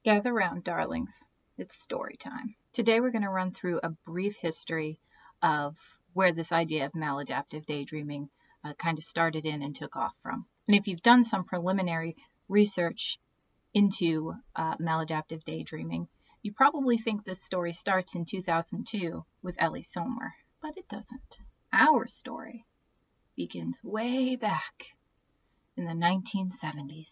Gather round, darlings. It's story time. Today we're going to run through a brief history of where this idea of maladaptive daydreaming kind of started in and took off from. And if you've done some preliminary research into maladaptive daydreaming, you probably think this story starts in 2002 with Ellie Somer, but it doesn't. Our story begins way back in the 1970s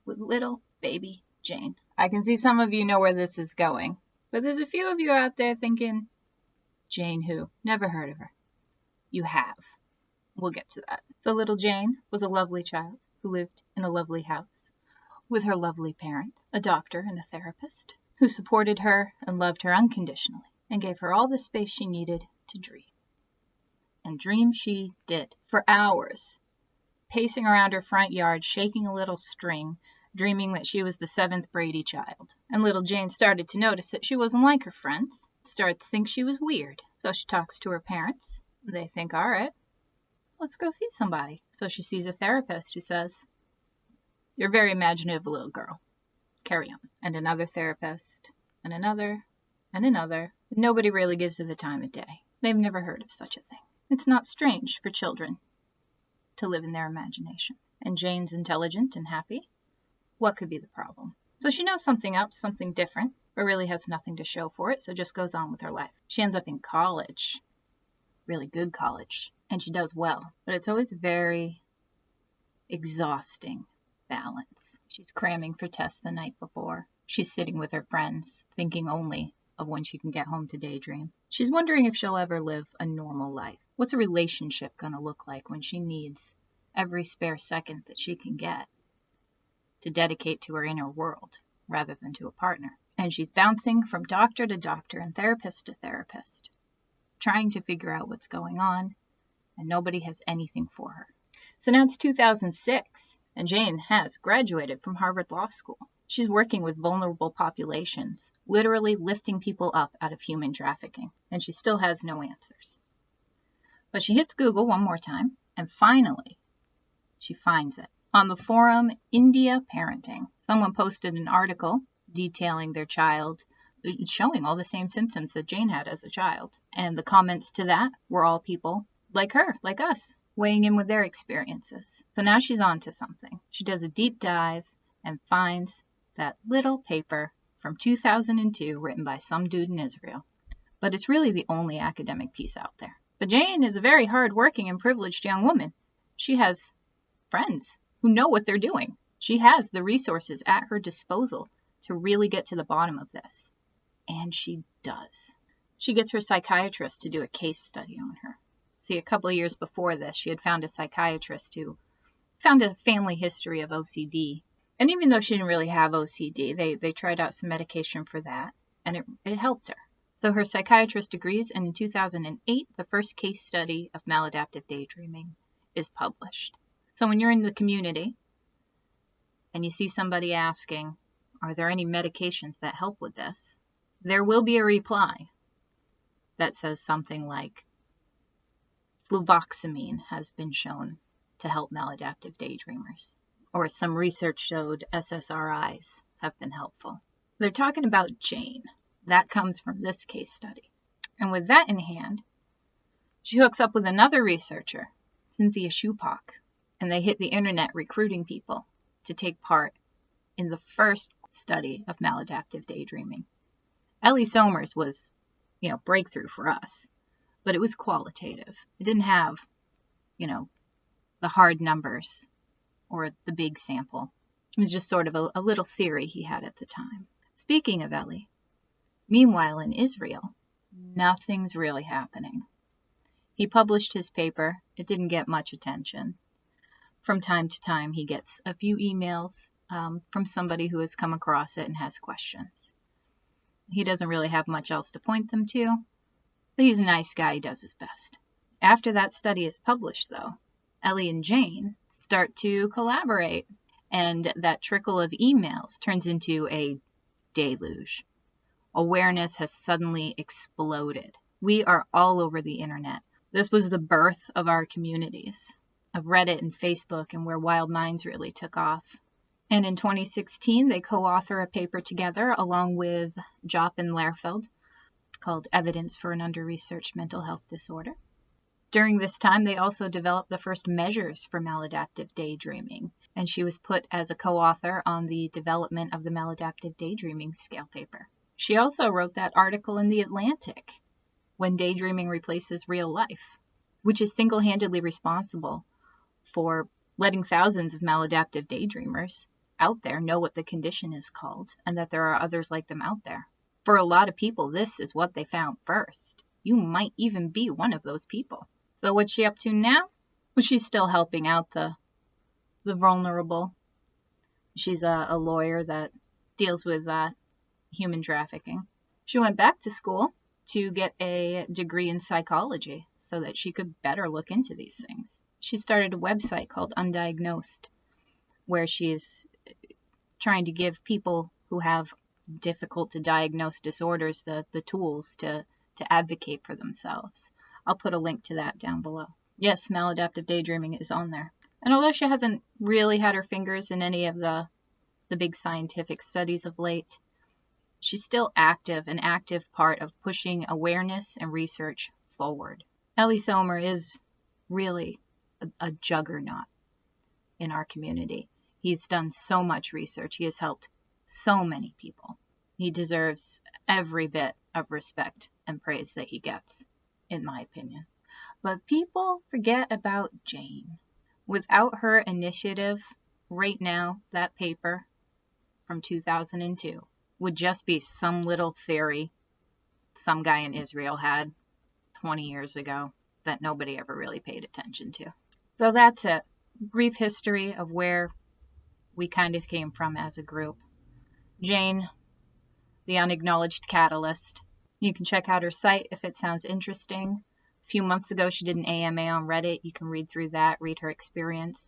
with little baby Jayne. I can see some of you know where this is going, but there's a few of you out there thinking, Jayne who? Never heard of her. You have. We'll get to that. So little Jayne was a lovely child who lived in a lovely house with her lovely parents, a doctor and a therapist, who supported her and loved her unconditionally and gave her all the space she needed to dream. And dream she did for hours, pacing around her front yard, shaking a little string, dreaming that she was the 7th Brady child. And little Jayne started to notice that she wasn't like her friends, started to think she was weird. So she talks to her parents. They think, all right, let's go see somebody. So she sees a therapist who says, you're a very imaginative little girl. Carry on. And another therapist, and another, and another. Nobody really gives her the time of day. They've never heard of such a thing. It's not strange for children to live in their imagination. And Jayne's intelligent and happy. What could be the problem? So she knows something up, something different, but really has nothing to show for it, so just goes on with her life. She ends up in college, really good college, and she does well. But it's always a very exhausting balance. She's cramming for tests the night before. She's sitting with her friends, thinking only of when she can get home to daydream. She's wondering if she'll ever live a normal life. What's a relationship going to look like when she needs every spare second that she can get to dedicate to her inner world rather than to a partner? And she's bouncing from doctor to doctor and therapist to therapist, trying to figure out what's going on, and nobody has anything for her. So now it's 2006, and Jayne has graduated from Harvard Law School. She's working with vulnerable populations, literally lifting people up out of human trafficking, and she still has no answers. But she hits Google one more time, and finally, she finds it. On the forum India Parenting, someone posted an article detailing their child, showing all the same symptoms that Jayne had as a child. And the comments to that were all people like her, like us, weighing in with their experiences. So now she's on to something. She does a deep dive and finds that little paper from 2002 written by some dude in Israel. But it's really the only academic piece out there. But Jayne is a very hard-working and privileged young woman. She has friends who know what they're doing. She has the resources at her disposal to really get to the bottom of this. And she does. She gets her psychiatrist to do a case study on her. See, a couple of years before this, she had found a psychiatrist who found a family history of OCD. And even though she didn't really have OCD, they tried out some medication for that, and it helped her. So her psychiatrist agrees, and in 2008, the first case study of maladaptive daydreaming is published. So when you're in the community and you see somebody asking, are there any medications that help with this? There will be a reply that says something like, fluvoxamine has been shown to help maladaptive daydreamers. Or some research showed SSRIs have been helpful. They're talking about Jayne. That comes from this case study. And with that in hand, she hooks up with another researcher, Cynthia Shupak, and they hit the internet recruiting people to take part in the first study of maladaptive daydreaming. Ellie Somer's was, breakthrough for us, but it was qualitative. It didn't have, the hard numbers or the big sample. It was just sort of a little theory he had at the time. Speaking of Ellie, meanwhile in Israel, nothing's really happening. He published his paper. It didn't get much attention. From time to time, he gets a few emails from somebody who has come across it and has questions. He doesn't really have much else to point them to, but he's a nice guy. He does his best. After that study is published, though, Ellie and Jayne start to collaborate, and that trickle of emails turns into a deluge. Awareness has suddenly exploded. We are all over the internet. This was the birth of our communities, of Reddit and Facebook, and where Wild Minds really took off. And in 2016, they co-author a paper together along with Jopp and Lehrfeld called Evidence for an Under-Researched Mental Health Disorder. During this time, they also developed the first measures for maladaptive daydreaming, and she was put as a co-author on the development of the Maladaptive Daydreaming scale paper. She also wrote that article in The Atlantic, When Daydreaming Replaces Real Life, which is single-handedly responsible for letting thousands of maladaptive daydreamers out there know what the condition is called and that there are others like them out there. For a lot of people, this is what they found first. You might even be one of those people. So what's she up to now? Well, she's still helping out the vulnerable. She's a lawyer that deals with human trafficking. She went back to school to get a degree in psychology so that she could better look into these things. She started a website called Undiagnosed, where she's trying to give people who have difficult to diagnose disorders the tools to advocate for themselves. I'll put a link to that down below. Yes, maladaptive daydreaming is on there. And although she hasn't really had her fingers in any of the big scientific studies of late, she's still an active part of pushing awareness and research forward. Ellie Sommer is really a juggernaut in our community. He's done so much research. He has helped so many people. He deserves every bit of respect and praise that he gets, in my opinion. But people forget about Jayne. Without her initiative, right now, that paper from 2002 would just be some little theory some guy in Israel had 20 years ago that nobody ever really paid attention to. So that's it. Brief history of where we kind of came from as a group. Jayne, the unacknowledged catalyst. You can check out her site if it sounds interesting. A few months ago, she did an AMA on Reddit. You can read through that, read her experience.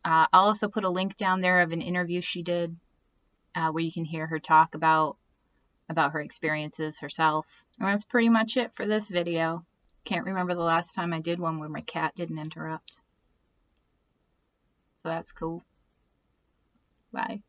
I'll also put a link down there of an interview she did where you can hear her talk about her experiences herself. And that's pretty much it for this video. Can't remember the last time I did one where my cat didn't interrupt. So that's cool. Bye.